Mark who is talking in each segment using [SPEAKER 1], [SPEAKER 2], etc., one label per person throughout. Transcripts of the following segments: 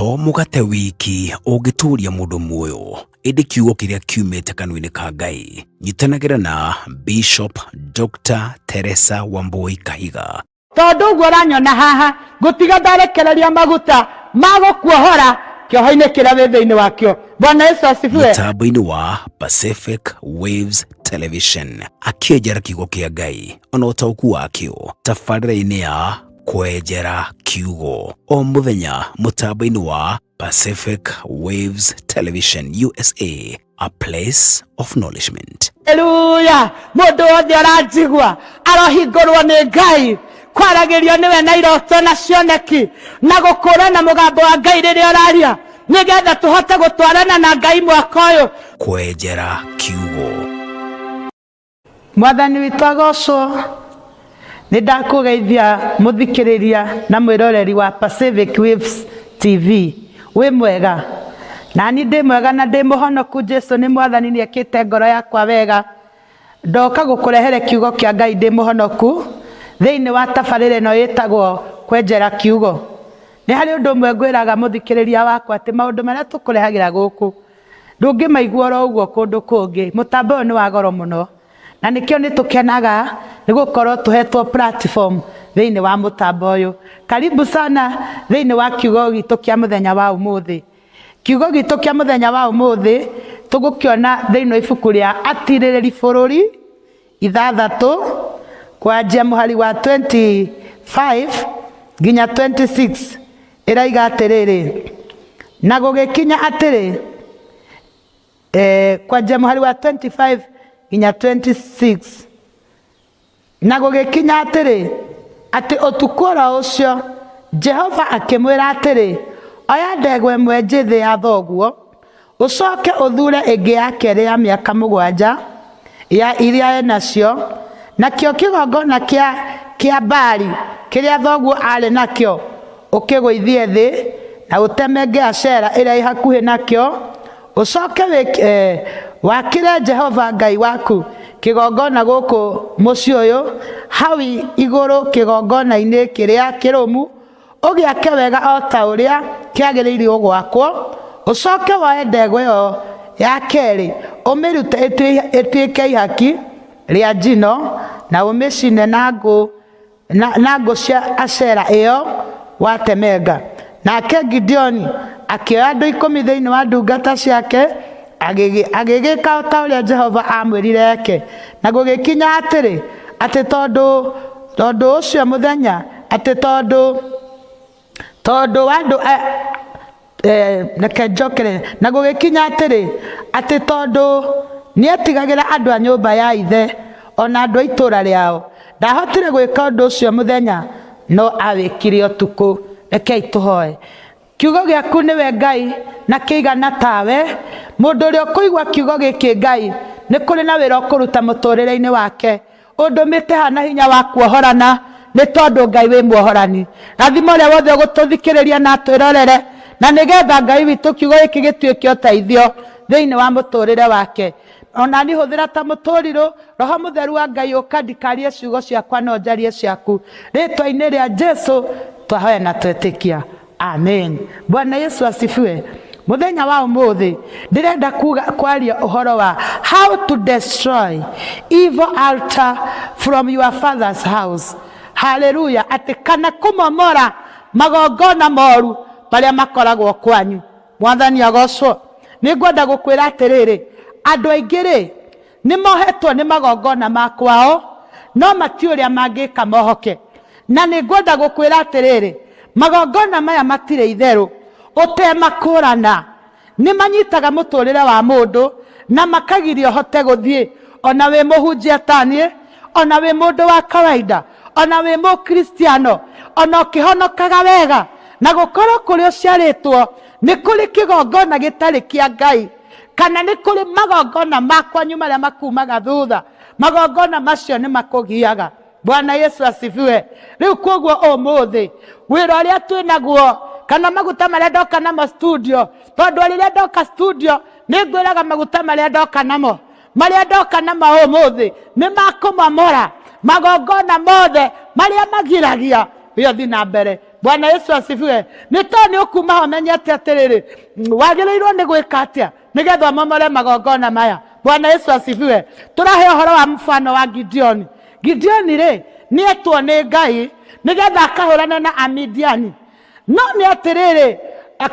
[SPEAKER 1] to mugate wiki ugituria mundu muoyo indi kiugo kiria kiumite kanua-ini ka Ngai. Nyitanagira na Bishop Dr. Teresa Wambui Kahiga.
[SPEAKER 2] Tondu uguo uranyona haha gutiga ndarekereria maguta magukuohora kioho-ini kiria wi thiini wakio. Bwana Yesu asifiwe.
[SPEAKER 1] Mitambo-ini wa Pacific Waves Television akienjera kiugo kia Ngai ona utauku wakio tabarĩra-ini ya kwenjera kiugo o muthenya mutambo-ini wa Pacific Waves Television USA, a place of nourishment.
[SPEAKER 2] Hallelujah. Mundu wothe aranjigua arohingurwo ni Ngai kwaragirio niwe na iroto na cioneki na gukurana mugambo wa Ngai riria araria nigetha tuhote gutwarana na Ngai mwaka uyu.
[SPEAKER 1] Kwenjera kiugo.
[SPEAKER 2] Mwathani witũ agocwo. Nidakugeithia muthikiriria na mwiroreri wa Pacific Waves TV. We mwega nani ndi mwega na ndi muhonoku. Jesu ni mwathani ni ekite ngoro yakwa wega. Ndoka gukurehere kiugo kia Ngai ndi muhonoku thiini wa tabarĩra ĩno yĩtagwo kwenjera kiugo. Ni hari undu mwe ngwiraga muthikiriria wakwa ati maundu maria tukurehagira guku ndungimaigua ro uguo kundu kungi. Mutambo ũyũ ni wa goro muno na nikio nitukenaga nigukorwo tuhetwo platform thiini wa mutambo ũyũ. Karibu sana thiini wa kiugo gitu kia muthenya wa umuthi. Kiugo gitu kia muthenya wa umuthi tugukiona thiini wa ibuku ria Atirĩrĩri bũrũri 6 kwanjia muhari wa 25 nginya 26 iraiga atirĩrĩ na gugikinya atĩrĩ kwanjia muhari wa 25 nginya 26 na gugikinya atĩrĩ ati ũtukũ ora ũcio Jehova akĩmwĩra atĩrĩ, oya ndegwa ĩmwe njĩthĩ ya thoguo ũcoke ũthure ĩngĩ ya kerĩ ya mĩaka 7 ya iria enacio nakĩo kĩgongona kĩa Baali kĩrĩa thoguo arĩ nakĩo ũkĩgũithie thĩ na ũtemenge Ashera ĩrĩa ĩ hakuhĩ nakĩo ũcoke wakĩre Jehova Ngai waku kĩgongona gũkũ mũciĩ ũyũ hau igũrũ kĩgongona-inĩ kĩrĩa kĩrũmu ũgĩake wega o ta ũrĩa kĩagĩrĩirwo gwakwo. Ũcoke woe ndegwa ĩyo ya kerĩ ũmĩrute ĩtuĩke ihaki rĩa njino na ũmĩcine na ngũ cia Ashera ĩyo watemenga. Nake Gideoni akĩoya andũ 10 thĩinĩ wa ndungata ciake agĩgĩka o ta ũrĩa Jehova amwĩrire eke. Na gũgĩkinya atĩrĩ atĩ tondũ ũcio mũthenya atĩ tondũ andũ reke njokere. Na gũgĩkinya atĩrĩ atĩ tondũ nĩetigagĩra andũ a nyũmba ya ithe ona andũ a itũũra rĩao ndahotire gwĩka ũndũ ũcio mũthenya no awĩkire ũtukũ. Rekei tũhoe. Kiugo gĩaku nĩwe Ngai na kĩigana tawe. Mũndũ ũrĩa ũkũigua kiugo gĩkĩ Ngai nĩ kũrĩ na wĩra ũkũruta mũtũrĩre-inĩ wake. Ũndũmĩte hana hinya wa kuohorana nĩ tondũ Ngai wĩ muohorani. Rathima ũrĩa wothe ũgũtũthikĩrĩria na twĩrorere na nĩgetha Ngai witũ kiugo gĩkĩ gĩtuĩke ũteithio thĩinĩ wa mũtũrĩre wake. Ona ni hũthĩra ta mũtũrirũ Roho Mũtheru wa Ngai ũka ndikarie ciugo ciakwa no njarie ciaku rĩtwa-inĩ rĩa Jesu twahoya na twetĩkia. Amen. Bwana Yesu asifiwe. Muthenya wa umuthi ndirenda kwaria uhoro wa how to destroy evil altar from your father's house. Hallelujah. Ati kana kumomora magongona moru maria makoragwo kwanyu. Mwathani agocwo. Nĩngwenda gũkwĩra atĩrĩrĩ, andũ aingĩ rĩ nĩmohetwo nĩ magongona makwao no mati ũrĩa mangĩka mohoke. Na nĩngwenda gũkwĩra atĩrĩrĩ, magongona maya matirĩ itherũ ũtemakũrana nĩmanyitaga mũtũrĩre wa mũndũ na makagirio hote gũthiĩ. Ona wĩ mũhunjia taniĩ, ona wĩ mũndũ wa kawaida, ona wĩ mũkristiano, ona ũkĩhonokaga wega na gũkorwo kũrĩ ũciarĩtwo nĩ kũrĩ kĩgongona gĩtarĩ kĩa Ngai kana nĩ kũrĩ magongona makwanyu marĩa makumaga thutha. Magongona macio nĩ makũgiaga. Bwana Yesu asifiwe. Rĩu koguo ũmũthĩ wĩra ũrĩa twĩnaguo kana maguta marĩa ndoka namo studio, tondũ rĩrĩa ndoka studio nĩngwĩraga maguta marĩa ndoka namo ũmũthĩ nĩ makũmamora magongona mothe marĩa magiragia wĩothi na mbere Bwana Yesu asifiwe. Nitoni ukuma homenyete atiriri wagirirwo ni gwika atia nigetha momore magongona maya. Bwana Yesu asifiwe. Turahe uhoro wa mfano wa Gideoni. Gideoni ri nietwo ni Ngai nigetha akahurana na Amidiani. No ni atiriri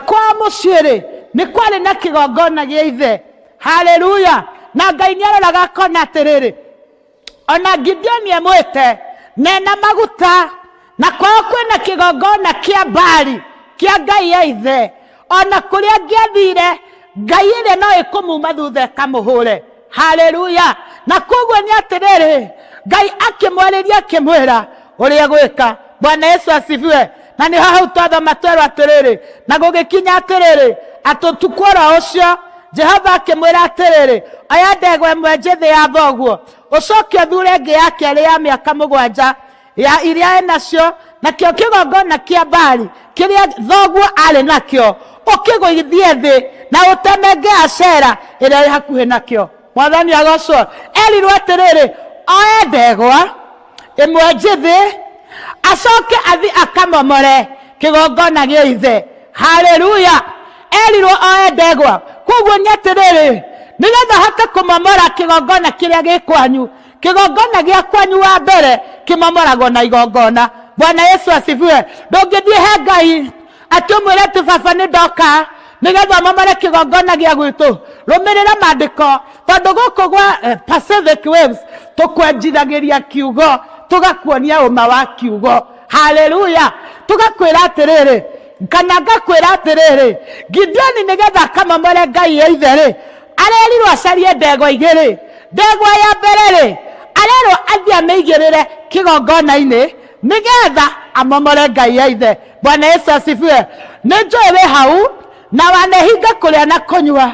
[SPEAKER 2] kwa mucii ri ni kwari na kigongona gia ithe. Haleluya. Na Ngai niaroraga akona atiriri ona Gideoni emwite nena maguta na kwao kwina kigongona kia Baali kia Ngai ya ithe. Ona kuria ngiathire Ngai ire no ikumuma thutha ikamuhure. Haleluya. Na koguo ni atiriri Ngai akimwariria akimwira uria gwika. Bwana Yesu asifiwe. Na ni hau twathoma twerwo atiriri na gugikinya atiriri atutukwora ucio Jehova akimwira atiriri aya ndegwa imwe njithi ya thoguo ucoke uthure ngi ya keri ya miaka 7 ya iria enacio na kio kigongona kia Baali kiria thoguo ari nakio ukiguithie thi na utemenge Ashera iria iri hakuhi nakio. Mwathani agocwo. Erirwo atiriri oe ndegwa imwe njithi acoke athi akamomore kigongona gia ithe. Haleluya. Erirwo oe ndegwa koguo ni atiriri nigetha hote kumomora kigongona kiria gikwanyu kigongona gia kwanyu wa mbere kimomoragwo na igongona. Bwana Yesu asifiwe. Ndungithie he Ngai ati umwire ati baba ni ndoka nigetha momore kigongona gia gwitu. Rumirira maandiko tondu guku gwa Pacific Waves tukwenjithagiria kiugo tugakuonia uma wa kiugo. Haleluya. Tugakwira atiriri kana ngakwira atiriri Gideoni nigetha akamomore Ngai ya ithe ri arerirwo acarie ndegwa igiri. Ndegwa ya mbere ri arerwo athie ameigirire kigongona-ini nigetha amomore Ngai ya ithe. Bwana Yesu asifiwe. Ninjui wi hau na wanehinga kuria na kunyua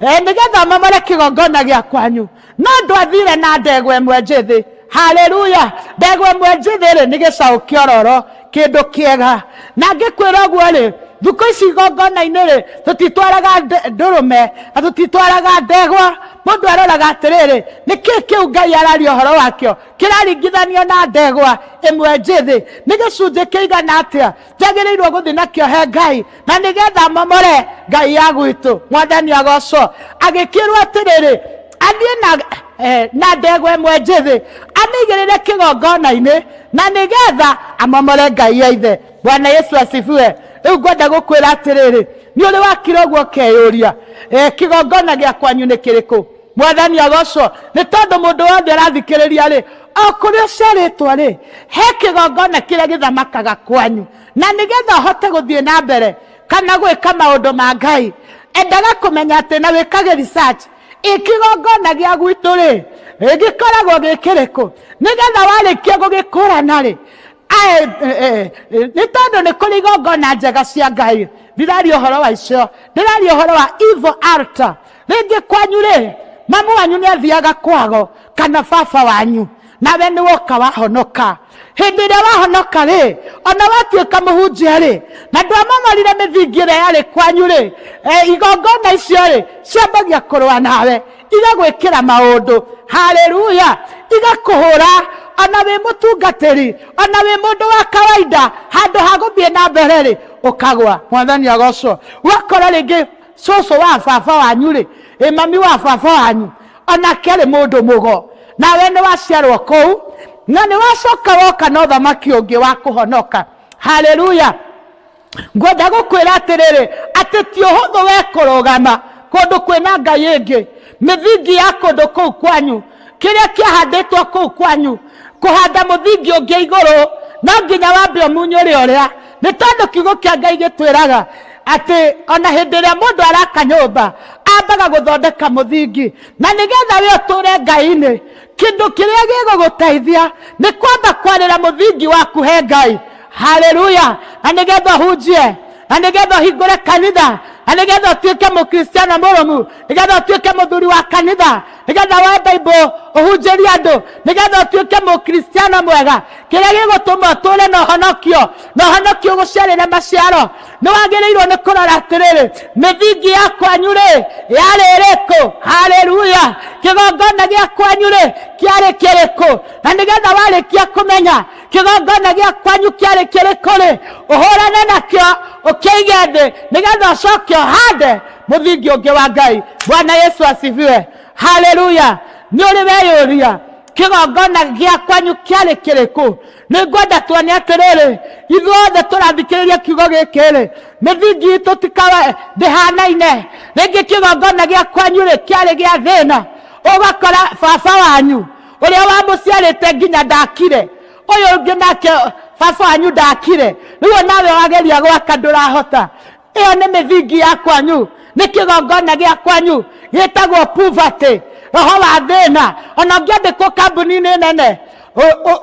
[SPEAKER 2] nigetha amomore kigongona gia kwanyu no ndwathire na ndegwa imwe njithi. Haleluya. Ndegwa imwe njithi ri ni gicaũ kiororo kindu kiega na ngikwira guo ri thuku ici igongona-ini ri tutitwaraga ndurume na tutitwaraga ndegwa. Mundu aroraga atiriri niki kiu Ngai araria uhoro wakio kiraringithanio na ndegwa imwe njithi ni gicunji kiigana atia njagiriirwo guthi nakio he Ngai na nigetha momore Ngai ya gwitu. Mwathani agocwo. Agikirwo atiriri athie na ndegwa imwe njithi amigirire kigongona-ini na nigetha amomore Ngai ya ithe. Bwana Yesu asifiwe. Riu ngwenda gukwira atiriri ni uri wakira guo keyuria kigongona gia kwanyu ni kiriku. Mwathani agocwo. Ni tondu mundu wothe arathikiriria ri o kuria uciaritwo ri he kigongona kiria githamakaga kwanyu na nigetha hote guthie na mbere kana gwika maundu ma Ngai endaga kumenya ati na wikage research ikigongona gia gwitu ri gikoragwo gikiriku nigetha warikia gugikurana ri ni tondu ni kuri igongona njega cia Ngai. Ndiraria uhoro wa icio. Ndiraria uhoro wa evil altar. Ringi kwanyu ri mamu wanyu ni athiaga kwago kana baba wanyu nawe ni woka wahonoka. Hindi iria wahonoka ri ona watuika muhunjia ri na ndwamomorire mithingi iria yari kwanyu ri igongona icio ri ciambagia kurua nawe igagwikira maundu. Haleluya. Igakuhura ona wi mutungatiri ona wi mundu wa kawaida handu ha guthie na mbere ri ukagwa. Mwathani agocwo. Wakora ringi cucu wa baba wanyu ri mami wa baba wanyu onake ari mundu mugo nawe ni waciarwo kuu na ni wacoka woka na uthamaki ungi wa kuhonoka. Haleluya. Ngwenda gukwira atiriri ati ti uhuthu we kurugama kundu kwina Ngai ingi mithingi ya kundu kuu kwanyu kiria kiahanditwo kuu kwanyu kuhanda muthingi ungi iguru no nginya wambe umunyure uria. Ni tondu kiugo kia Ngai gitwiraga ati ona hindi iria mundu araka nyumba ambaga guthondeka muthingi na nigetha we uture Ngai-ini kindu kiria giguguteithia ni kwamba kwarira muthingi waku he Ngai. Haleluya. Na nigetha hunjie na nigetha hingure kanitha na nigetha utuike mukristiano murumu nigetha utuike muthuri wa kanitha nigetha wa Bible uhunjirie andu nigetha utuike mukristiano mwega kiria gigutuma uture na uhonokio guciarire maciaro ni wagiriirwo ni kurora atiriri mithingi ya kwanyu ri yari iriku. Haleluya. Kigongona gia kwanyu ri kiarĩ kĩrĩkũ, na nĩgetha warĩkia kũmenya kĩgongona gĩa kwanyu kiarĩ kĩrĩkũ-rĩ, ũhũrane nakĩo ũkĩige thĩ, nĩgetha ũcoke ũhande mũthingi ũngĩ wa Ngai. Bwana Yesu asifiwe. Haleluya. Nĩ ũrĩ weyũria kĩgongona gĩa kwanyu kiarĩ kĩrĩkũ? Nĩngwenda tuone atĩrĩrĩ, ithuothe tũrathikĩrĩria kiugo gĩkĩ-rĩ, mĩthingi itũ tikawe ndĩhanaine. Rĩngĩ kĩgongona gĩa kwanyu-rĩ kĩarĩ gĩa thĩna, ũgakora baba wanyu ũrĩa wamũciarĩte nginya ndakire, ũyũ ũngĩ nake baba wanyu ndakire, rĩu nawe wageria gwaka ndũrahota. Ĩyo nĩ mĩthingi ya kwanyu, nĩ kĩgongona gĩa kwanyu gĩtagwo poverty, roho wa thĩna. Ona ũngĩandĩkwo kambuni-inĩ nene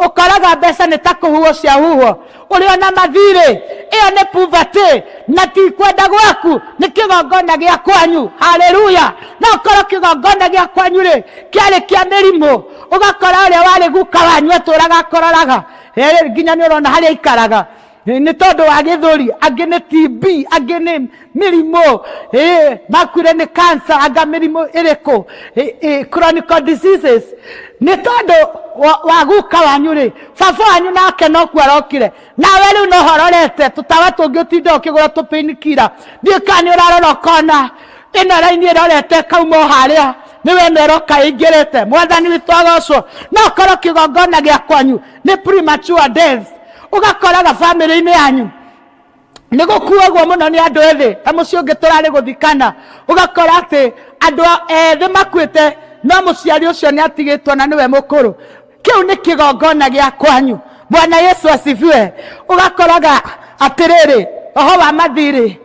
[SPEAKER 2] ũkoraga mbeca nĩ ta kũhuhwo cia huhwo, ũrĩ ona mathirĩ, ĩyo nĩ poverty, na ti kwenda gwaku, nĩ kĩgongona gĩa kwanyu. Haleluya. Na ũkorwo kĩgongona gĩa kwanyu-rĩ kĩarĩ kĩa mĩrimũ, ũgakora ũrĩa warĩ guka wanyu atũraga akororaga, nginya nĩ ũrona harĩa aikaraga, nĩ tondũ wa gĩthũri, angĩ nĩ TB, angĩ nĩ mĩrimũ, makuire nĩ cancer, anga mĩrimũ ĩrĩkũ, chronic diseases, nĩ tondũ wa guka wanyu-rĩ. Baba wanyu nake nokuo arokire, nawe rĩu no hororete tũtawa tũngĩ ũtinda ũkĩgũra tũpainkiller. Ndiũĩ kana nĩ ũrarora ũkona ĩno raini ĩrorete kauma harĩa nĩwe meroka ĩingĩrĩte. Mwathani witũ agocwo. No ũkorwo kĩgongona gĩa kwanyu nĩ premature death, ũgakoraga bamĩrĩ-inĩ yanyu nĩ gũkuagwo mũno nĩ andũ ethĩ. Ta mũciĩ ũngĩ tũrarĩ gũthikana, ũgakora atĩ andũ ethĩ makuĩte, no mũciari ũcio nĩ atigĩtwo na nĩwe mũkũrũ. Kĩu nĩ kĩgongona gĩa kwanyu. Bwana Yesu asifiwe. Ũgakoraga atĩrĩrĩ, roho wa mathirĩ,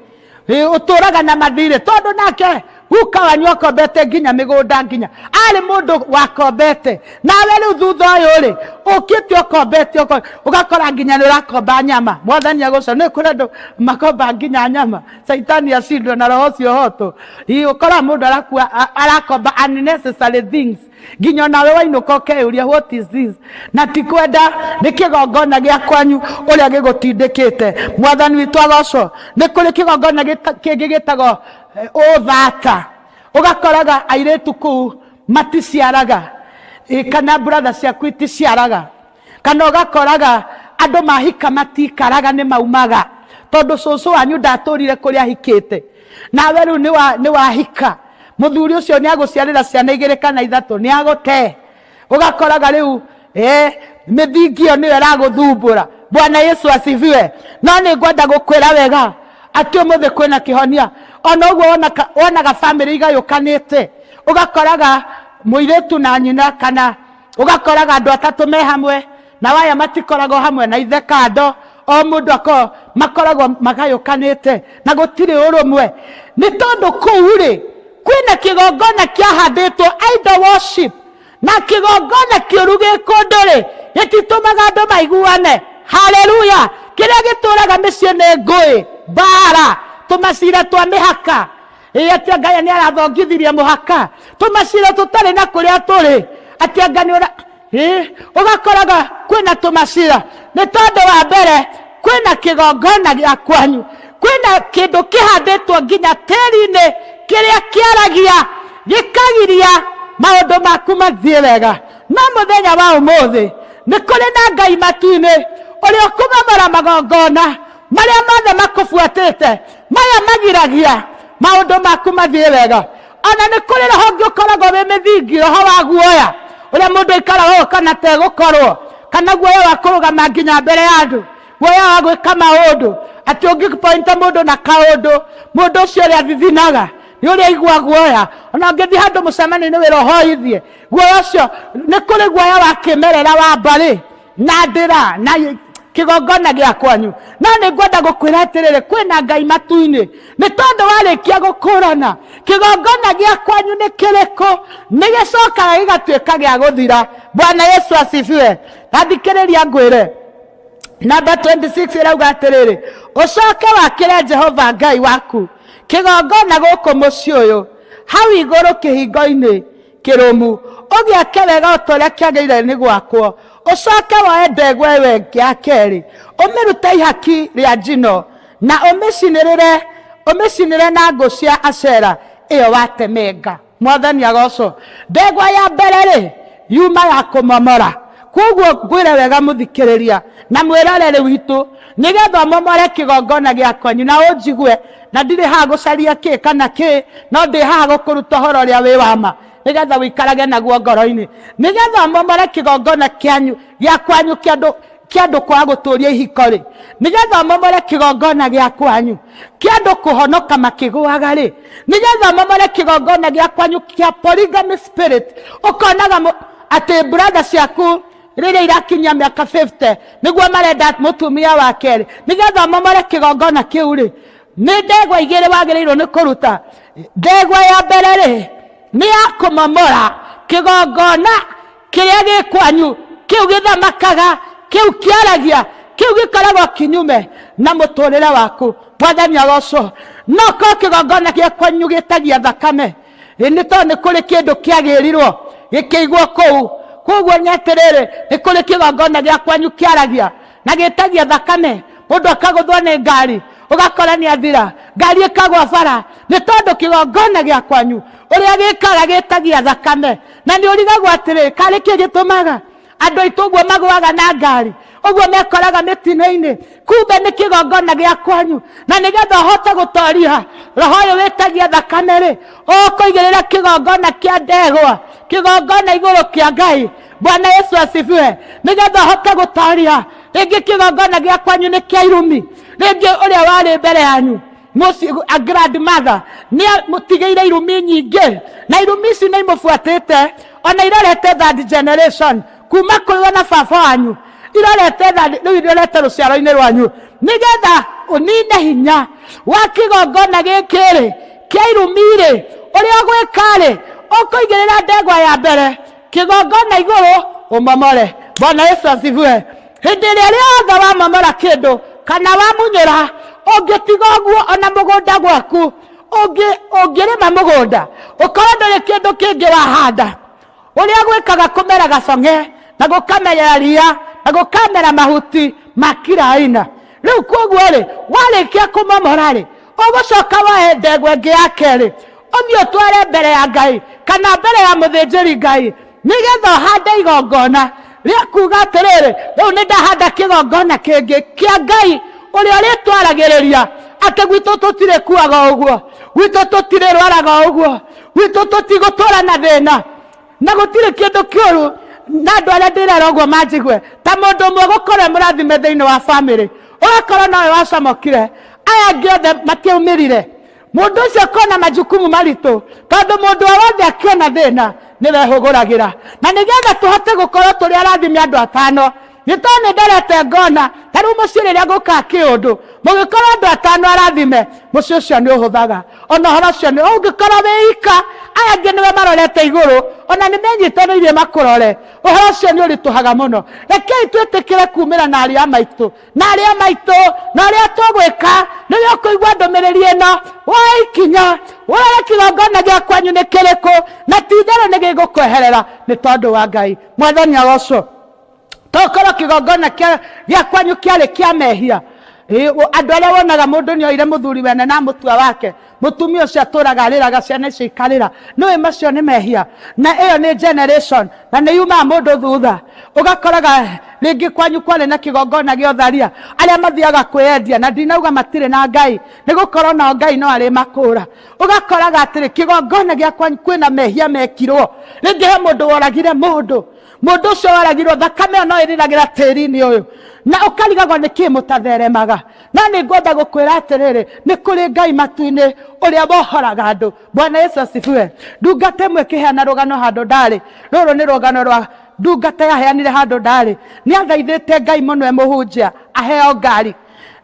[SPEAKER 2] ũtũraga na mathirĩ, tondũ nake guka wanyu akombete nginya mĩgũnda, nginya arĩ mũndũ wakombete, nawe rĩu thutha ũyũ-rĩ ũkĩte ũkombete, ũgakora nginya nĩ ũrakomba nyama. Mwathani agũcwo. Nĩ kũrĩ andũ makomba nginya nyama, Saitani acindwo na roho ũcio hoto. Ũkora mũndũ arakomba unnecessary things, nginya nawe wainũka ũkeyũria what is this? Na ti kwenda, nĩ kĩgongona gĩa kwanyu ũrĩa gĩgũtindĩkĩte. Mwathani witũ agocwo. Nĩ kũrĩ kĩgongona kĩngĩ gĩtagwo ũthata, ũgakoraga airĩtu kũu maticiaraga, kana brother ciaku iticiaraga, kana ũgakoraga andũ mahika matikaraga nĩ maumaga, tondũ cũcũ wanyu ndatũrire kũrĩa ahikĩte, nawe rĩu nĩ wahika, mũthuri ũcio nĩ agũciarĩra ciana 2 kana 3, nĩ agũte. Ũgakoraga rĩu mĩthingi ĩyo nĩyo ĩragũthumbũra. Bwana Yesu asifiwe. No nĩ ngwenda gũkwĩra wega atĩ ũmũthĩ kwĩna kĩhonia. Ona ũguo wonaga bamĩrĩ igayũkanĩte, ũgakoraga mũirĩtu na nyina, kana ũgakoraga andũ atatũ me hamwe, na waya matikoragwo hamwe na ithe kando, o mũndũ makoragwo magayũkanĩte na gũtirĩ ũrũmwe. Nĩ tondũ kũu-rĩ kwĩna kĩgongona kĩahandĩtwo idol worship, na kĩgongona kĩũru gĩkũndũ-rĩ gĩtitũmaga andũ maiguane. Haleluya. Kĩrĩa gĩtũraga mĩciĩ nĩ ngũĩ, mbara, tũmacira twa mĩhaka, atĩ Ngai nĩ arathongithirie mũhaka, tũmacira tũtarĩ na kũrĩa tũrĩ, atĩ Ngai ũgakoraga kwĩna tũmacira. Nĩ tondũ wa mbere kwĩna kĩgongona gĩa kwanyu, kwĩna kĩndũ kĩhandĩtwo nginya tĩri-inĩ kĩrĩa kĩaragia gĩkagiria maũndũ maku mathiĩ wega. No mũthenya wa ũmũthĩ nĩ kũrĩ na Ngai matu-inĩ ũrĩa ũkũmamara magongona marĩa mothe makũbuatĩte, maya magiragia maũndũ maku mathiĩ wega. Ona nĩ kũrĩ roho ũngĩ ũkoragwo wĩ mĩthingi, roho wa guoya, ũrĩa mũndũ aikaraga kana tegũkorwo, kana guoya wa kũrũgama nginya mbere ya andũ, guoya wa gwĩka maũndũ, atĩ ũngĩpointa mũndũ na kaũndũ, mũndũ ũcio ũrĩa athithinaga nĩ ũrĩa aigua guoya. Ona ũngĩthiĩ handũ mũcemanio-inĩ wĩra ũhoithie, guoya ũcio. Nĩ kũrĩ guoya wa kĩmerera wa mbarĩ na ndĩra na kĩgongona gĩa kwanyu. No nĩ ngwenda gũkwĩra atĩrĩrĩ, kwĩna Ngai matu-inĩ, nĩ tondũ warĩkia gũkũrana kĩgongona gĩa kwanyu nĩ kĩrĩkũ, nĩ gĩcokaga gĩgatuĩka gĩa gũthira. Bwana Yesu asifiwe. Gathikĩrĩria ngwĩre, namba 26 ĩrauga atĩrĩrĩ, ũcoke wakĩre Jehova Ngai waku kĩgongona gũkũ mũciĩ ũyũ, hau igũrũ kĩhingo-inĩ kĩrũmu, ũgĩake wega o ta ũrĩa kĩagĩrĩire nĩ gwakwo. Ũcoke woe ndegwa ĩyo ĩngĩ ya kerĩ, ũmĩrute ihaki rĩa njino, na ũmĩcinĩre na ngũ cia Ashera ĩyo watemenga. Mwathani agocwo. Ndegwa ya mbere-rĩ yuma ya kumomora. Koguo ngwire wega muthikiriria na mwirorere witu nigetha momore kigongona gya kwanyu na unjigue na ndire ha gucaria ki kana ki no ndi ha gukuruta horo ria wi wama nigetha wikarage naguo ngoro-ini nigetha momore kigongona kyanyu gya kwanyu kiandu kwa guturia ihiko-ri nigetha momore kigongona gya kwanyu kiandu kuhonoka makigwaga ri nigetha momore kigongona gya kwanyu kia polygamy spirit ukonaga ati brother ciaku rĩrĩa irakinya mĩaka 50 nĩguo marenda mũtumia wa kerĩ nigetha momore kigongona kĩu rĩ nĩ ndegwa igĩrĩ wagĩrĩirwo nĩ kũruta. Ndegwa ya mbere rĩ nĩ ya kũmomora kigongona kĩrĩa gĩ kwanyu kĩu gĩthamakaga kĩu kĩaragia kĩu gĩkoragwo kinyume na mũtũrĩre waku. Mwathani agocwo no ko kigongona gĩa kwanyu gĩtagia thakame nĩ tondũ nĩ kũrĩ kĩndũ kĩagĩrirwo gĩkĩigwo kũu. Koguo nĩ atĩrĩrĩ nĩ kũrĩ kigongona gĩa kwanyu kĩaragia na gĩtagia thakame. Mũndũ akagũthwo nĩ ngari ũgakora nĩ athira ngari ĩkagwa bara nĩ tondũ kigongona gĩa kwanyu ũrĩa gĩkaga gĩtagia thakame. Na nĩ ũrigagwo atĩrĩrĩ karĩ kĩ gĩtũmaga andũ aitũ ũguo magwaga na ngari ũguo mekoraga mĩtino-inĩ kumbe nĩ kigongona gĩa kwanyu. Na nĩgetha ũhote gũtoria roho ũyũ wĩtagia thakame rĩ ũkũigĩrĩra kigongona kĩa ndegwa kigongona igũrũ kĩa Ngai. Bwana Yesu asifiwe. Nigetha ũhote gũtoria rĩngĩ kigongona gĩa kwanyu nĩ kĩa irumi rĩngĩ ũrĩa warĩ mbere yanyu a grandmother nĩ mũtigĩire irumi nyingĩ na irumi ici nĩ imũbuatĩte ona irorete third generation kuma kũrĩ na baba wanyu irorete rĩu irorete rũciaro-inĩ rwanyu nigetha ũnine hinya wa kigongona gĩkĩ rĩ kĩa irumi rĩ ũrĩa gwĩka rĩ ũkũigĩrĩra ndegwa ya mbere kigongona igũrũ ũmomore. Bwana Yesu asifiwe. Hĩndĩ ĩrĩa rĩothe wamomora kĩndũ kana wamunyũra ũngĩtiga ũguo ona mũgũnda gwaku ũngĩrĩma mũgũnda ũkorwo ndũrĩ kĩndũ kĩngĩ wahanda ũrĩa gwĩkaga kũmera gacong'e na gũkamera ria na gũkamera mahuti ma kila aina. Rĩu koguo rĩ warĩkia kũmomora rĩ ũgũcoka woe ndegwa ĩngĩ ya kerĩ ũthiĩ ũtware mbere ya Ngai kana mbere ya mũthĩnjĩri Ngai nigetha ũhande igongona rĩa kuga atĩrĩrĩ rĩu nĩ ndahanda kigongona kĩngĩ kĩa Ngai ũrĩa ũrĩtwaragĩrĩria atĩ gwitũ tũtirĩ kuaga ũguo gwitũ tũtirĩ rwaraga ũguo gwitũ tũtigũtũra na thĩna na gũtirĩ kĩndũ kĩũru na andũ arĩa ndĩrera ũguo manjigue ta mũndũ ũmwe gũkorwo mũrathime thĩinĩ wa bamĩrĩ ũgakorwo nawe wacamũkire aya angĩ othe matiaumĩrire mũndũ ũcio akona majukumu maritũ tondũ mũndũ o wothe akĩona thĩna nĩwehũgũragĩra. Na nĩgetha tũhote gũkorwo tũrĩ arathime andũ atano nĩ tondũ nĩ nderete ngona ta rĩu mũciĩ rĩrĩa gũkaga kĩũndũ mũgĩkorwo andũ atano arathime mũciĩ ũcio nĩ ũhũthaga. Ona ũhoro ũcio nĩ ũngĩkorwo wĩ ika aya angĩ nĩwe marorete igũrũ ona nĩ menyitanĩirie makũrore ũhoro ũcio nĩ ũritũhaga mũno. Rekei twĩtĩkĩre kumĩra na arĩa maitũ na arĩa tũgwĩka nĩwe ũkũigua ndũmĩrĩri ĩno woe ikinya wore kigongona gĩa kwanyu nĩ kĩrĩkũ na ti-itherũ nĩ gĩgũkweherera nĩ tondũ wa Ngai. Mwathani agocwo. Tokorwo kigongona gĩa kwanyu kĩarĩ kĩa mehia andũ arĩa wonaga mũndũ nĩ oire mũthuri wene na mũtua wake mũtumia ũcio atũraga arĩraga ciana icio ikarĩra nĩwe macio nĩ mehia na ĩyo nĩ generation na nĩ yumaga mũndũ thutha ũgakoraga rĩngĩ kwanyu kwarĩ na kigongona gĩa ũtharia arĩa mathiaga kwĩendia na ndinauga matirĩ na Ngai nĩ gũkorwo nao Ngai no arĩ makũra. Ũgakoraga atĩrĩ kigongona gĩa kwanyu kwĩna mehia mekirwo rĩngĩ he mũndũ woragire mũndũ ũcio waragirwo thakame no ĩrĩragĩra tĩri-inĩ ũyũ na ũkarigagwo nĩ kĩ mũtatheremaga. No nĩ ngwenda gũkwĩra atĩrĩrĩ nĩ kũrĩ Ngai matu-inĩ ũrĩa wohoraga andũ. Bwana Yesu asifiwe. Ndungata ĩmwe ĩkĩheana rũgano handũ ndarĩ rũrũ nĩ rũgano rwa ndungata yaheanire handũ ndarĩ nĩ athaithĩte Ngai mũno mũhunjia aheo ngari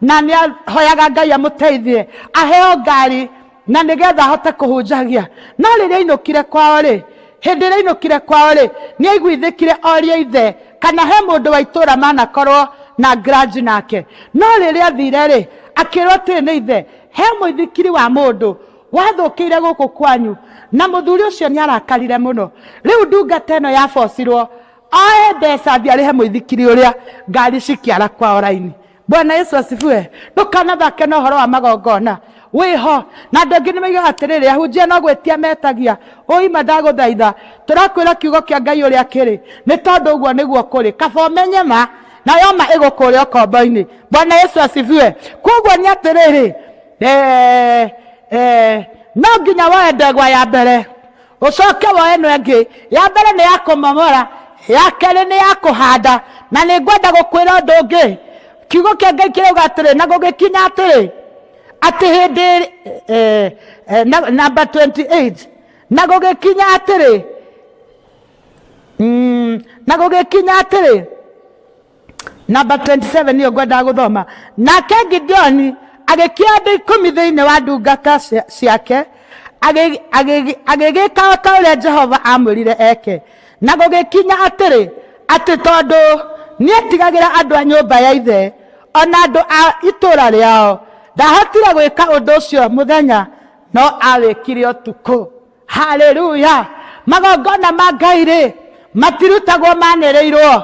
[SPEAKER 2] na nĩ ahoyaga Ngai amũteithie aheo ngari na nĩgetha ahote kũhunjagia. No rĩrĩa ainũkire kwao rĩ hĩndĩ ĩrĩa ainũkire kwao rĩ nĩ aiguithĩkire orie ithe kana he mũndũ wa itũũra manakorwo na grudge nake. No rĩrĩa athire rĩ akĩrwo atĩ nĩ ithe he mũithikiri wa mũndũ wathũkĩire gũkũ kwanyu na mũthuri ũcio nĩ arakarire mũno. Rĩu ndungata ĩno yabocirwo oe mbeca athiĩ arĩhe mũithikiri ũrĩa ngari cikĩara kwao raini. Bwana Yesu asifiwe. Ndũkanathake na ũhoro wa magongona wiho na andũ angĩ nĩmoigaga atĩrĩrĩ ahunjia no gwĩtia metagia ũima ndagũthaitha tũrakwĩra kiugo kĩa Ngai ũrĩa kĩrĩ nĩ tondũ ũguo nĩguo kũrĩ kaba ũmenye ma na yoma ĩgũkũrĩa ũkombo-inĩ. Bwana Yesu asifiwe. Koguo nĩ atĩrĩrĩ no nginya woe ndegwa ya mbere ũcoke woe ĩno ĩngĩ. Ya mbere nĩ ya kũmomora, ya kerĩ nĩ ya kũhanda. Na nĩ ngwenda gũkwĩra ũndũ ũngĩ, kiugo kĩa Ngai kĩrauga atĩrĩ na gũgĩkinya atĩrĩ atĩ hĩndĩ number 28 na gũgĩkinya atĩrĩ na gũgĩkinya atĩrĩ number 27 nĩyo ngwenda gũthoma. Nake Gideoni agĩkia andũ 10 thĩinĩ wa ndungata ciake agĩgĩka o ta ũrĩa Jehova amwĩrire eke. Na gũgĩkinya atĩrĩ atĩ tondũ nĩetigagĩra andũ a nyũmba ya ithe ona andũ a itũũra rĩao ndahotire gwĩka ũndũ ũcio mũthenya no awĩkire ũtukũ. Haleluya. Magongona ma Ngai rĩ matirutagwo manĩrĩirwo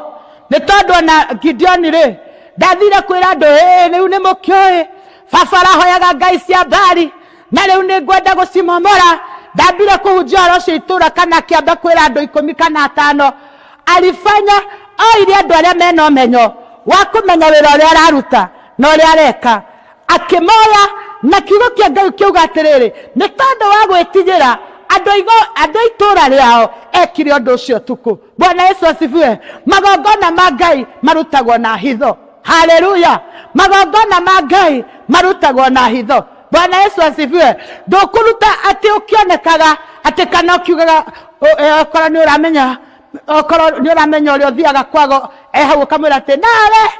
[SPEAKER 2] nĩ tondũ ona Gideoni rĩ ndathire kwĩra andũ rĩu nĩ mũkĩoĩ baba arahoyaga ngai cia Baali na rĩu nĩ ngwenda gũcimomora. Ndambire kũhunjia ũhoro ũcio itũũra kana kĩamba kwĩra andũ 10 kana 5. Alifanya oire andũ arĩa mena ũmenyo wa kũmenya wĩra ũrĩa araruta na ũrĩa areka akĩmoya na kiugo kĩa Ngai kiuga atĩrĩrĩ nĩ tondũ wa gwĩtigĩra andũ itũũra rĩao ekire ũndũ ũcio ũtukũ. Bwana Yesu asifiwe. Magongona ma Ngai marutagwo na hitho. Haleluya. Magongona ma Ngai marutagwo na hitho. Bwana Yesu asifiwe. Ndũkũruta atĩ ũkĩonekaga atĩ kana ũkiugaga okorwo nĩ ũramenya ũrĩa ũthiaga kwago hau ũkamwĩra atĩ nawe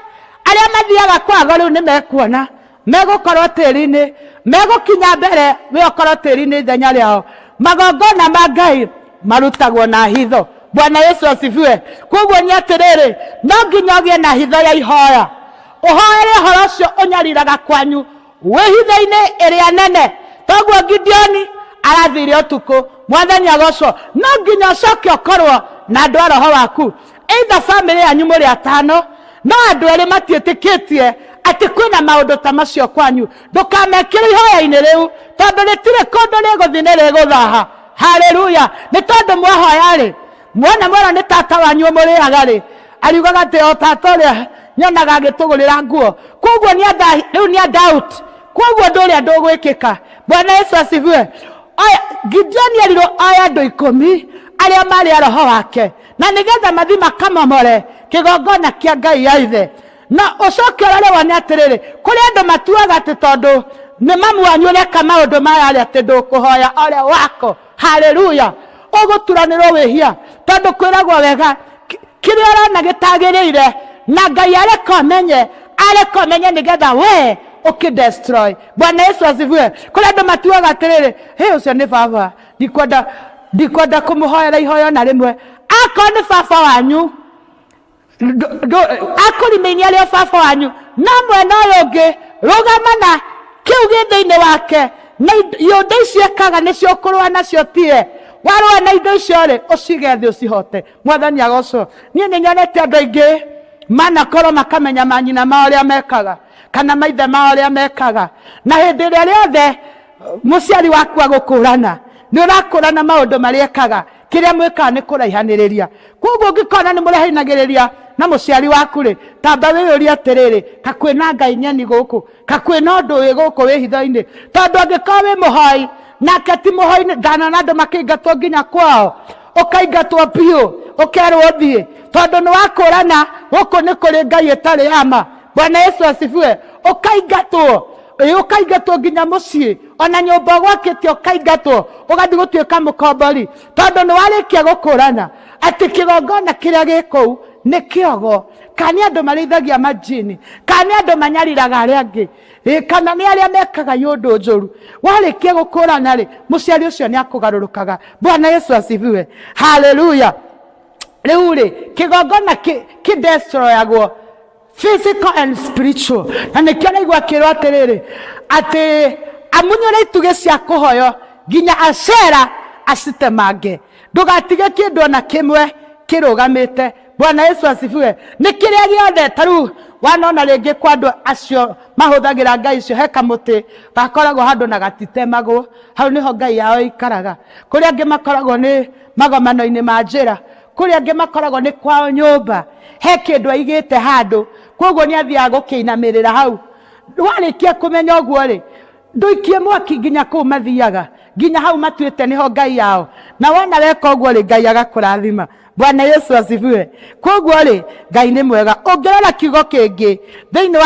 [SPEAKER 2] arĩa mathiaga kwago rĩu nĩ mekuona megũkorwo tĩri-inĩ megũkinya mbere we ũkorwo tĩri-inĩ ithenya rĩao. Magongona ma Ngai marutagwo na hitho. Bwana Yesu asifiwe. Koguo nĩ atĩrĩrĩ no nginya ũgĩe na hitho ya ihoya ũhoere ũhoro ũcio ũnyariraga kwanyu wĩ hitho-inĩ ĩrĩa nene. Toguo Gideoni arathire ũtukũ Mwathani agocwo. No nginya ũcoke ũkorwo na andũ a roho waku either family yanyu mũrĩ 5 no andũ erĩ matiĩtĩkĩtie atĩ kwĩna maũndũ ta macio kwanyu. Ndũkamekĩre ihoya-inĩ rĩu tondũ rĩtirĩ kũndũ rĩgũthiĩ nĩ rĩgũthaha. Haleluya. Nĩ tondũ mwahoya rĩ muona mwĩra nĩ tata wanyu mũrĩaga rĩ ariugaga atĩ o tata ũrĩa nyonaga agĩtũgũrĩra nguo. Koguo rĩu nĩ doubt. Koguo ũndũ ũrĩa ndũgwĩkĩka. Bwana Yesu asifiwe. Gideoni erirwo oe andũ 10 arĩa marĩ a roho wake na nĩgetha mathi makamomore kĩgongona kĩa Ngai ya ithe. Na ũcoke ũrorwo nĩ atĩrĩrĩ kũrĩ andũ matuaga atĩ tondũ nĩ mamu wanyu ũreka maũndũ maya rĩ atĩ ndũkũhoya ũrĩa wako. Haleluya. Ũgũturanĩrwo wĩhia tondũ kwĩragwo wega kĩrĩa ũrona gĩtagĩrĩire na Ngai areka ũmenye nĩgetha we ũkĩdestroy. Bwana Yesu asifiwe. Kũrĩ andũ matuaga atĩrĩrĩ ũcio nĩ baba ndikwenda kũmũhoera ihoyo na rĩmwe. Akorwo nĩ baba wanyu akũrimĩinia rĩo baba wanyu na mwena ũyũ ũngĩ rũgama na kĩu gĩ thĩinĩ wake na indo icio ekaga nĩcio ũkũrũa nacio tie. Warũa na indo icio rĩ ũcige thĩ ũcihote. Mwathani agocwo. Niĩ nĩ nyonete andũ aingĩ manakorwo makamenya manyina mao ũrĩa mekaga kana maithe mao ũrĩa mekaga na hĩndĩ ĩrĩa rĩothe mũciari waku agũkũrana nĩ ũrakũrana maũndũ marĩa ekaga kĩrĩa mwĩkaga nĩ kũraihanĩrĩria. Koguo ũngĩkona nĩ mũraihanagĩrĩria na mũciari waku rĩ tamba wĩyũrie atĩrĩrĩ kakwĩna Ngai nyeni gũkũ kakwĩna ũndũ wĩ gũkũ wĩ hitho-inĩ. Tondũ angĩkorwo wĩ mũhoi nake ti mũhoi ndanona andũ makĩingatwo nginya kwao ũkaingatwo biũ ũkerwo thiĩ tondũ nĩ wakũrana gũkũ nĩ kũrĩ Ngai ĩtarĩ ama. Bwana Yesu asifiwe. Ũkaingatwo nginya mũciĩ ona nyũmba gwakĩte ũkaingatwo ũgathiĩ gũtuĩka mũkombori tondũ nĩ warĩkia gũkũrana atĩ kĩgongona kĩrĩa gĩ kũu nĩ kĩogo kana andũ marĩithagia majini kana andũ manyariraga arĩa angĩ kana nĩ arĩa mekaga yũndũ njũru. Warĩkia gũkũrana rĩ mũciari ũcio nĩ akũgarũrũkaga. Bwana Yesu asifiwe. Haleluya. Rĩu rĩ kĩgongona kĩdestroyagwo physical and spiritual. Na nĩkĩo naigua kĩrwo atĩrĩrĩ atĩ amunyũre itugĩ cia kũhoyo nginya Ashera acitemange. Ndũgatige kĩndũ ona kĩmwe kĩrũgamĩte. Bwana Yesu asifiwe. Nĩ kĩrĩa gĩothe tarũ wanona rĩngĩ kwa andũ acio mahũthagĩra ngai icio he kamũtĩ gakoragwo handũ na gatitemagwo, hau nĩho ngai yao ikaraga. Kũrĩa angĩ makoragwo nĩ magomano-inĩ ma njĩra, kũrĩa angĩ makoragwo nĩ kwao nyũmba, he kĩndũ aigĩte handũ, koguo nĩ athiaga gũkĩinamĩrĩra hau. Warĩkia kũmenya ũguo rĩ, ndũikie mwaki nginya kũu mathiaga, nginya hau matuĩte nĩho ngai yao, na wona weka ũguo rĩ, ngai agakũrathima. Bwana Yesu asifiwe. Koguo rĩ, ngai nĩ mwega. Ũngĩrora kiugo kĩngĩ thĩinĩ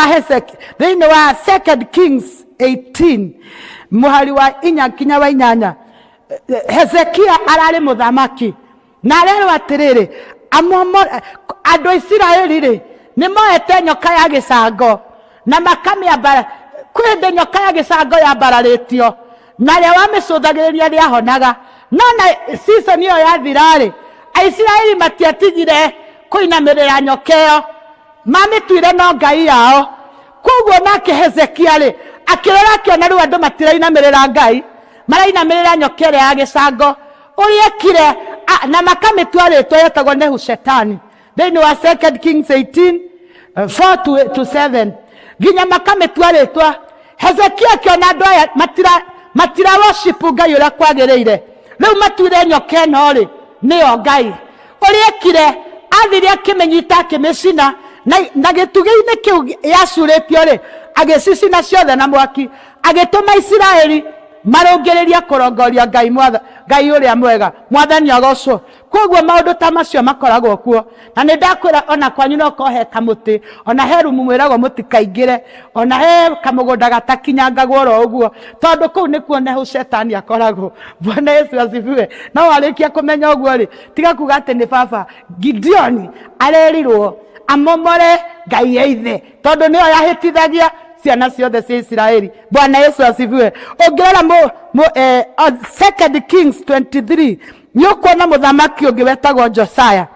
[SPEAKER 2] wa 2 Kings 18 mũhari wa 4 kinya wa 8, Hezekia ararĩ mũthamaki na arerwo atĩrĩrĩ, andũ a Isiraeli rĩ nĩ moete nyoka ya gĩcango na makamĩambara. Kwĩ hĩndĩ nyoka ya gĩcango yambararĩtio na rĩa wamĩcũthagĩrĩria rĩahonaga, no na season ĩyo yathirarĩ, Aisiraeli matiatigire kũinamĩrĩra nyoka ĩyo, mamĩtuire no ngai yao. Koguo nake Hezekia rĩ akĩrora akĩona rĩu andũ matirainamĩrĩra ngai, marainamĩrĩra nyoka ĩrĩa ya gĩcango. Ũrĩa ekire na makamĩtua rĩtwa yetagwo Nehushetani thĩinĩ wa 2 Kings 18 4-7, nginya makamĩtua rĩtwa. Hezekia akĩona andũ aya matira worship ngai ũrĩa kwagĩrĩire, rĩu matuire nyoka ĩno rĩ nĩyo ngai. Ũrĩa ekire athire akĩmĩnyita akĩmĩcina na gĩtugĩ-inĩ kĩu yacurĩtio rĩ agĩcicina ciothe na mwaki, agĩtũma Isiraeli marũngĩrĩria kũrongoria ngai ũrĩa mwega. Mwathani agocwo. Koguo maũndũ ta macio makoragwo kuo, na nĩ ndakwĩra ona kwanyu no kohe kamũtĩ, ona he rumu mwĩragwo mũtikaingĩre, ona he kamũgũnda gatakinyangagwo oro ũguo, tondũ kũu nĩkuo Nehushetani akoragwo. Bwana Yesu asifiwe. No warĩkia kũmenya ũguo rĩ, tiga kuga atĩ nĩ baba Gideon arerirwo amomore ngai ya ithe, tondũ nĩyo yahĩtithagia ciana ciothe cia Isiraeli. Bwana Yesu asifiwe. Ũngĩrora 2 Kings 23 nĩũkuona mũthamaki ũngĩ wetagwo Josiah,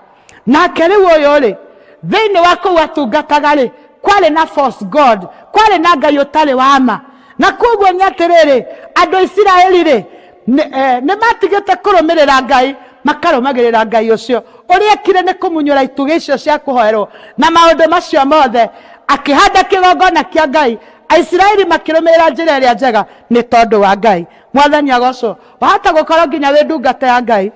[SPEAKER 2] nake rĩu ũyũ rĩ thĩinĩ wa kũu atungataga rĩ kwarĩ na false god, kwarĩ na ngai ũtarĩ wa ma. Na koguo nĩ atĩrĩrĩ, andũ a Isiraeli rĩ nĩ matigĩte kũrũmĩrĩra ngai, makarũmagĩrĩra ngai ũcio. Ũrĩa ekire nĩ kũmunyũra itugĩ icio cia kũhoerwo na maũndũ macio mothe, akĩhanda kĩgongona kĩa ngai. Aisiraeli makĩrũmĩrĩra njĩra ĩrĩa njega nĩ tondũ wa ngai. Mwathani agocwo. Wahota gũkorwo nginya wĩ ndungata ya ngai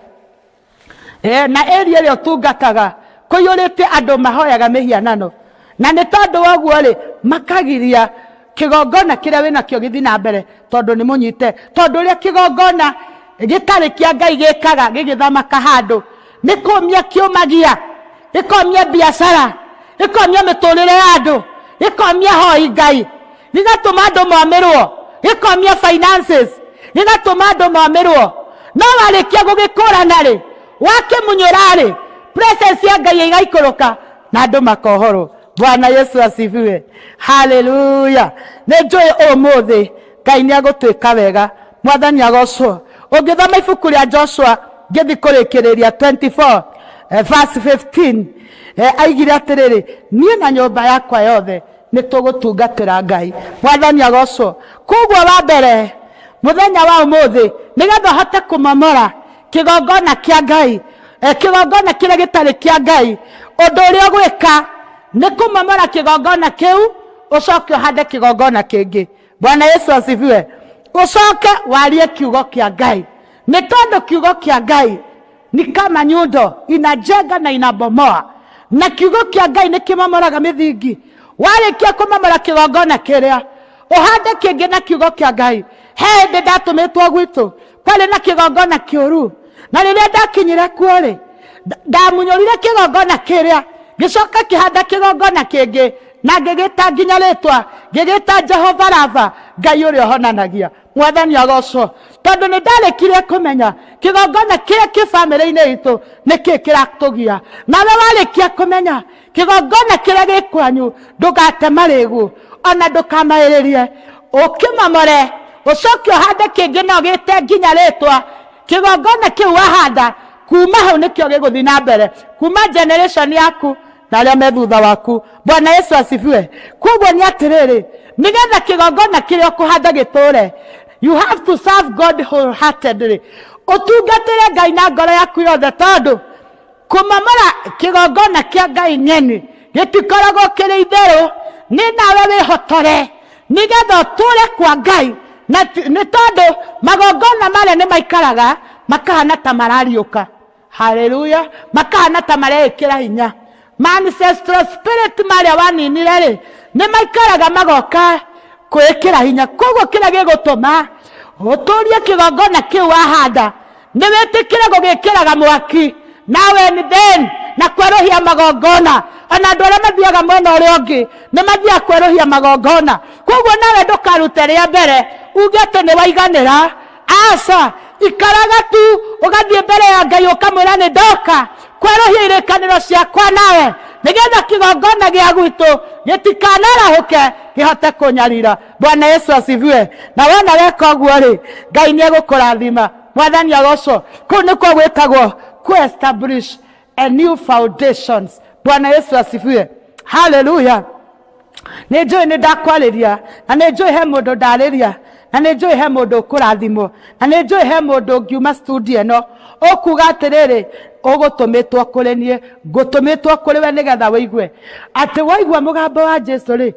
[SPEAKER 2] na area ĩrĩa ũtungataga kũiyũrĩte andũ mahoyaga mĩhianano, na nĩ tondũ wa ũguo rĩ makagiria kĩgongona kĩrĩa wĩnakĩo gĩthiĩ na mbere, tondũ nĩ mũnyite. Tondũ ũrĩa kĩgongona gĩtarĩ kĩa ngai gĩkaga gĩgĩthamaka handũ, nĩ kũmia kĩũmagia, gĩkomia biacara, gĩkomia mĩtũrĩre ya andũ, gĩkomia hoi ngai, gĩgatũma andũ momĩrwo, gĩkomia finances, gĩgatũma andũ momĩrwo. No warĩkia gũgĩkũrana rĩ, wakĩmunyũra rĩ, presence ya ngai ĩgaikũrũka na andũ makohorwo. Bwana Yesu asifiwe. Hallelujah. Nĩ njũĩ ũmũthĩ ngai nĩ agũtwĩka wega. Mwathani agocwo. Ũngĩthoma ibuku rĩa Joshua ngĩthi kũrĩkĩrĩria 24 verse 15, aigire atĩrĩrĩ, niĩ na nyũmba yakwa yothe nĩ tũgũtungatĩra ngai. Mwathani agocwo. Koguo wa mbere mũthenya wa ũmũthĩ nĩgetha hote kũmomora kĩgongona kĩa ngai, kĩgongona kĩrĩa gĩtarĩ kĩa ngai, ũndũ ũrĩa ũgwĩka nĩ kũmomora kĩgongona kĩu, ũcoke ũhande kĩgongona kĩngĩ. Bwana Yesu asifiwe. Usoke walie kiugo kĩa ngai, nĩ tondũ kiugo kĩa ngai ni kama nyundo inajenga na inabomoa, na kiugo kĩa ngai nĩ kĩmomoraga mĩthingi. Warĩkia kũmomora kĩgongona kĩrĩa, ũhande kĩngĩ na kiugo kĩa ngai. He hĩndĩ ndatũmĩtwo gwitũ kwarĩ na kĩgongona kĩũru, na rĩrĩa ndakinyire kuo rĩ ndamunyũrire kĩgongona kĩrĩa, gĩcoka kĩhanda kĩgongona kĩngĩ na ngĩgĩta nginya rĩtwa, ngĩgĩta Jehova Rafa, ngai ũrĩa ũhonanagia. Mwathani agocwo. Tondũ nĩ ndarĩkire kũmenya kĩgongona kĩrĩa kĩ famĩlĩ-inĩ itũ nĩkĩ kĩratũgia. Nawe warĩkia kũmenya kĩgongona kĩrĩa gĩ kwanyu, ndũgate marĩgu ona ndũkamaĩrĩrie, ũkĩmomore, ũcoke ũhande kĩngĩ na ũgĩte nginya rĩtwa. Kĩgongona kĩu wahanda kuma hau nĩkĩo gĩgũthiĩ na mbere, kuma generation yaku na arĩa me thutha waku. Bwana Yesu asifiwe. Koguo nĩ atĩrĩrĩ, nĩgetha kĩgongona kĩrĩa ũkũhanda gĩtũre, you have to serve God wholeheartedly. Ũtungatĩre ngai na ngoro yaku yothe, tondũ kumamara kigongona kia Ngai nyeni gitikoragwo kiri itherũ ni nawe wihotore nigetha ũtũre kwa Ngai na nĩ tondũ magongona marĩa nĩ maikaraga makahana ta marariũka. Hallelujah. Makahana ta marekĩra hinya. Ancestral spirit marĩa waninire rĩ nĩ maikaraga magoka kwĩkĩra hinya. Koguo kĩrĩa gĩgũtũma ũtũrie kĩgongona kĩu wahanda nĩ wĩtĩkĩre gũgĩkĩraga mwaki nawe ni then na kwerũhia magongona. Ona andũ arĩa mathiaga mwena ũrĩa ũngĩ nĩ mathiaga kwerũhia magongona. Koguo nawe ndũkarute rĩa mbere uge atĩ nĩ waiganĩra. Aca, ikaraga tu ũgathiĩ mbere ya Ngai ũkamwĩra nĩ ndoka kwerũhia irĩkanĩro ciakwa nawe nigetha kĩgongona gĩa gwitũ gĩtikanarahũke kĩhote kũnyarira. Bwana Yesu asifiwe. Na wona weka ũguo rĩ Ngai nĩ egũkũrathima. Mwathani agocwo. Kũu nĩkuo gwĩtagwo establish a new foundations. Bwana Yesu asifiwe. Hallelujah. Nĩ njũĩ nĩ ndakwarĩria na nĩ njũĩ he mũndũ ndarĩria na nĩ njũĩ he mũndũ ũkũrathimwo na nĩ njũĩ he mũndũ ngiuma studio ĩno ũkuga atĩrĩrĩ ũgũtũmĩtwo kũrĩ niĩ ngũtũmĩtwo kũrĩ we nĩgetha wĩigue atĩ waigua mũgambo wa Jesũ rĩ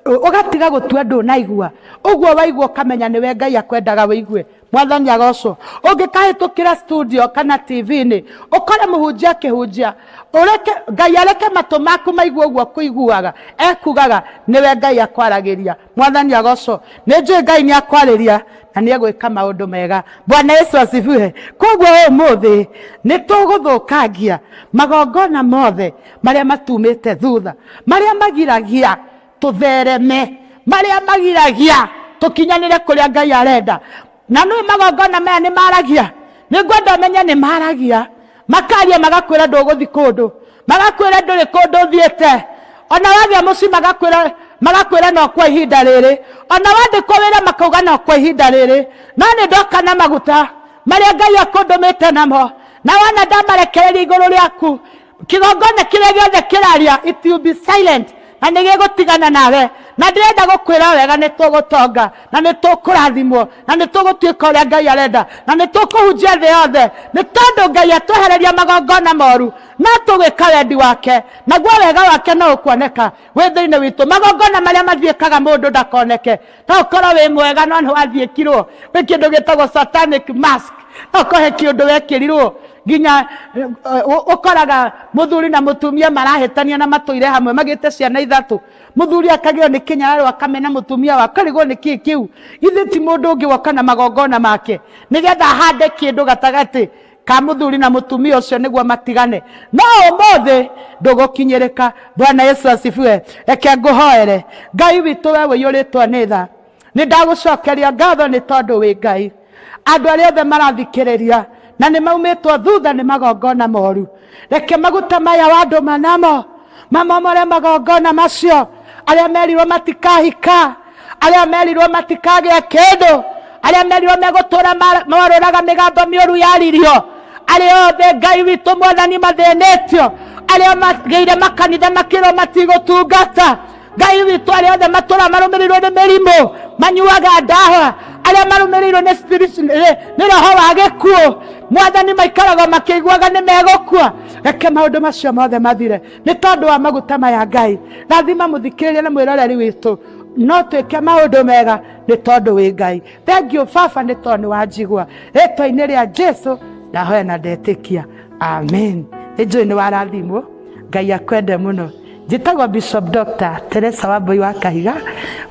[SPEAKER 2] ũgatiga gũtua ndũnaigua. Ũguo waigua ũkamenya nĩwe Ngai akwendaga wĩigue. Mwathani agocwo. Ũngĩkahĩtũkĩra studio kana TV-inĩ ũkore mũhunjia akĩhunjia ũreke Ngai areke matũ maku maigue ũguo kũiguaga ekugaga nĩwe Ngai akwaragĩria. Mwathani agocwo. Nĩ njũĩ Ngai nĩ akwarĩria na nĩ egwĩka maũndũ mega. Bwana Yesu asifiwe. Koguo ũmũthĩ nĩ tũgũthũkangia magongona mothe marĩa matumĩte thutha marĩa magiragia tũthereme marĩa magiragia tũkinyanĩre kũrĩa Ngai arenda. Na nĩ magongona maya nĩ maragia nĩ ngwenda ũmenye nĩ maragia makaria magakwĩra ndũgũthi kũndũ magakwĩra ndũrĩ kũndũ ũthiĩte. Ona wathiĩ mũciĩ magakwĩra no kwa ihinda rĩrĩ. Ona wandĩkwo wĩra makauga no kwa ihinda rĩrĩ. No nĩ ndoka na maguta marĩa Ngai akũndũmĩte namo na wona ndamarekereria igũrũ rĩaku kĩgongona kĩrĩa gĩothe kĩraria it will be silent na nĩ gĩgũtigana nawe. Na ndĩrenda gũkwĩra wega nĩ tũgũtonga na nĩ tũkũrathimwo na nĩ tũgũtuĩka ũrĩa Ngai arenda na nĩ tũkũhunjia thĩ yothe nĩ tondũ Ngai atwehereria magongona moru na tũgwĩka wendi wake naguo wega wake no ũkuoneka wĩ thĩinĩ witũ. Magongona marĩa mathiĩkaga mũndũ ndakoneke no ũkorwo wĩ mwega no nĩ wathiĩkirwo wĩ kĩndũ gĩtagwo satanic mask no ũkohe kĩũndũ wekĩrirwo nginya ũkoraga mũthuri na mũtumia marahĩtania na matũire hamwe magĩte ciana ithatũ. Mũthuri akagĩrwo nĩ kĩnyararo akamena mũtumia wa akarigwo nĩ kĩĩ kĩu. Ithe ti mũndũ ũngĩ woka na magongona make nĩgetha hande kĩndũ gatagatĩ ka mũthuri na mũtumia ũcio nĩguo matigane. No ũmũthĩ ndũgũkinyĩrĩka. Bwana Yesu asifiwe. Reke ngũhoere. Ngai witũ we wĩiyũrĩtwo nĩ tha nĩ ndagũcokeria ngatho nĩ tondũ wĩ Ngai. Andũ arĩa othe marathikĩrĩria na nĩ maumĩtwo thutha nĩ magongona moru reke maguta maya wandũ manamo mamomore magongona macio. Arĩa merirwo matikahika arĩa merirwo matikagĩa kĩndũ arĩa merirwo megũtũra marũraga mĩgambo mĩũru yaririo arĩa othe Ngai witũ Mwathani mathĩnĩtio arĩa magĩire makanitha makĩrwo matigũtungata Ngai witũ arĩa othe matũra marũmĩrĩirwo nĩ mĩrimũ manyuaga ndawa arĩa marũmĩrĩirwo nĩ spirit nĩ roho wa gĩkuũ Mwathani maikaraga makĩiguaga nĩ megũkua reke maũndũ macio mothe mathire nĩ tondũ wa maguta maya Ngai. Rathima mũthikĩrĩria na mwĩroreri witũ no twĩke maũndũ mega nĩ tondũ wĩ Ngai. Thengiũ Baba nĩ tondũ nĩ wanjigua rĩtwa-inĩ rĩa Jesũ ndahoya na ndetĩkia amen. Nĩ njũĩ nĩ warathimwo. Ngai akwende mũno. Njĩtagwo Bishop Dr. Teresa Wambui wa Kahiga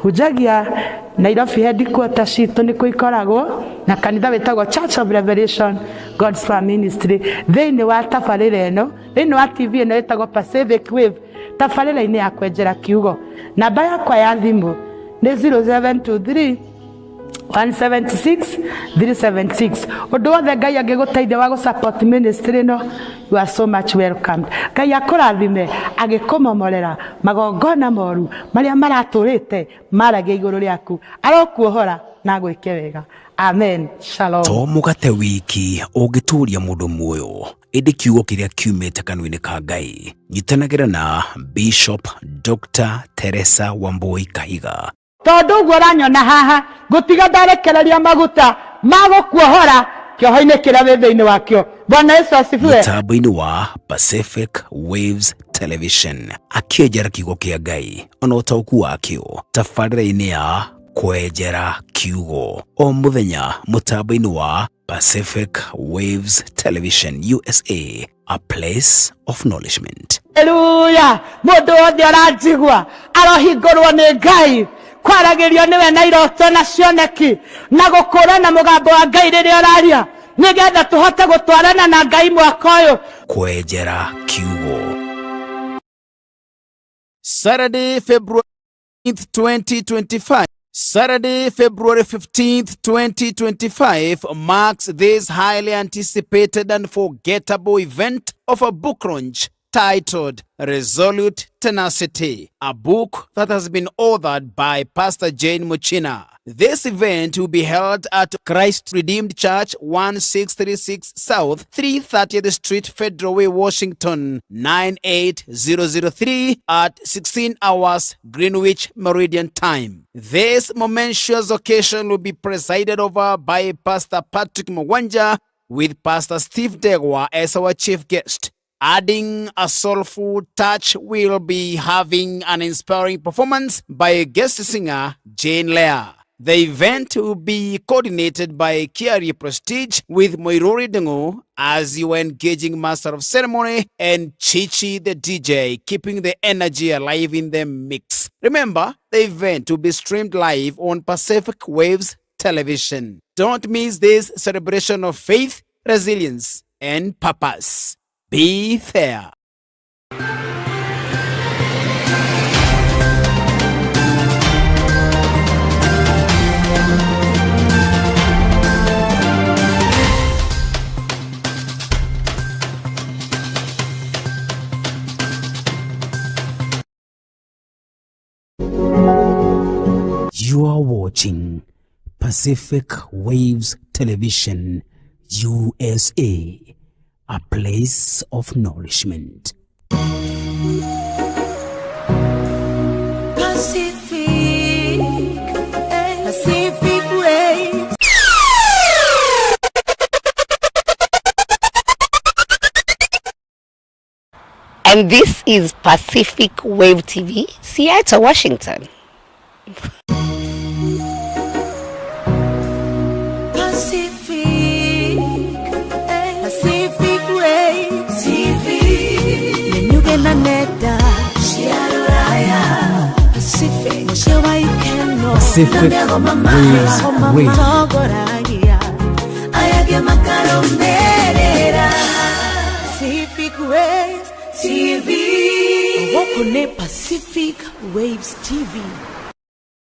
[SPEAKER 2] hunjagia Nairobi headquarters citũ nĩ kũikoragwo na kanitha wĩtagwo Church of Revelation God's Farm Ministry thĩinĩ wa tabarĩra ĩno thĩinĩ wa TV ĩno ĩtagwo Pacific Wave tabarĩra-inĩ ya kwenjera kiugo. Namba yakwa ya thimũ nĩ 0723 176 376. Ũndũ wothe Ngai angĩgũteithia wa gũsupport ministry ĩno you are so much welcome. Ngai akũrathime agĩkũmomorera magongona moru marĩa maratũrĩte maragia igũrũ rĩaku arokuohora na gwĩke wega. Amen. Shalom.
[SPEAKER 1] To mũgate wiki ũngĩtũria mũndũ muoyo ĩndĩ kiugo kĩrĩa kiumĩte kanua-inĩ ka Ngai. Nyitanagĩra na Bishop Dr. Teresa Wambui Kahiga.
[SPEAKER 2] Tondũ ũguo ũranyona haha ngũtiga ndarekereria maguta ma gũkuohora kĩoho-inĩ kĩrĩa wĩ thĩinĩ wakĩo. Bwana Yesu asifiwe.
[SPEAKER 1] Mũtambo-inĩ wa Pacific Waves Television akĩenjera kiugo kĩa Ngai ona ũtaũku wakĩo tabarĩra-inĩ ya kwenjera kiugo o mũthenya mũtambo-inĩ wa Pacific Waves Television USA, a place of acknowledgement.
[SPEAKER 2] Haleluya. Mũndũ wothe aranjigua arohingũrwo nĩ Ngai kwaragĩrio nĩwe na iroto na cioneki na gũkũũrana mũgambo wa Ngai rĩrĩa ũraria nĩgetha tũhote gũtwarana na Ngai mwaka ũyũ.
[SPEAKER 1] Kwenjera kiugo.
[SPEAKER 3] Saturday, February 15th, 2025. Saturday, February 15th, 2025 marks this highly anticipated and forgettable event of a book launch titled Resolute Tenacity, a book that has been authored by Pastor Jane Muchina. This event will be held at Christ Redeemed Church, 1636 South, 330th Street, Federal Way, Washington, 98003 at 16 hours Greenwich Meridian Time. This momentous occasion will be presided over by Pastor Patrick Mwanja, with Pastor Steve Degwa as our chief guest. Adding a soulful touch, we'll be having an inspiring performance by guest singer Jane Leah. The event will be coordinated by Kiari Prestige with Moirori Dengo as you engaging master of ceremony and Chichi the DJ, keeping the energy alive in the mix. Remember, the event will be streamed live on Pacific Waves Television. Don't miss this celebration of faith, resilience, and purpose. Be there.
[SPEAKER 1] You are watching Pacific Waves Television USA, a place of nourishment.
[SPEAKER 4] Pacific Waves. And this is Pacific Wave TV, Seattle, Washington. Pacific Waves TV. Menyugena neta. Shiaraya. Pacific. Moshewa ikeno.
[SPEAKER 1] Pacific Waves Radio.
[SPEAKER 4] Ayage makaromerera. Pacific Waves TV. Wokone Pacific Waves TV.